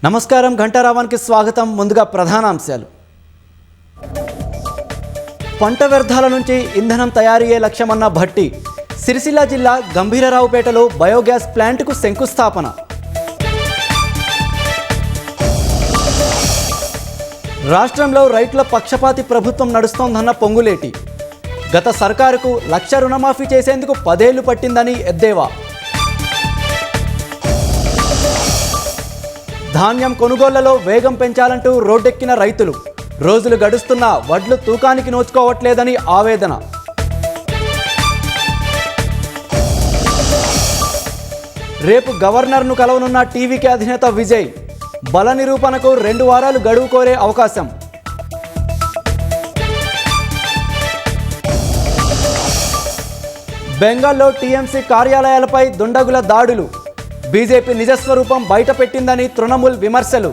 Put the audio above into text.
నమస్కారం, ఘంటారావానికి స్వాగతం. ముందుగా ప్రధానాంశాలు. పంట వ్యర్థాల నుంచి ఇంధనం తయారయ్యే లక్ష్యమన్న భట్టి. సిరిసిల్ల జిల్లా గంభీరరావుపేటలో బయోగ్యాస్ ప్లాంట్కు శంకుస్థాపన. రాష్ట్రంలో రైతుల పక్షపాతి ప్రభుత్వం నడుస్తోందన్న పొంగులేటి. గత సర్కారుకు 1,00,000 రుణమాఫీ చేసేందుకు 10 ఏళ్లు పట్టిందని ఎద్దేవా. ధాన్యం కొనుగోళ్లలో వేగం పెంచాలంటూ రోడ్డెక్కిన రైతులు. రోజులు గడుస్తున్నా వడ్లు తూకానికి నోచుకోవట్లేదని ఆవేదన. రేపు గవర్నర్ను కలవనున్న టీవీకే అధినేత విజయ్. బల నిరూపణకు 2 వారాలు గడువు కోరే అవకాశం. బెంగాల్లో టీఎంసీ కార్యాలయాలపై దుండగుల దాడులు. బీజేపీ నిజస్వరూపం బయటపెట్టిందని తృణమూల్ విమర్శలు.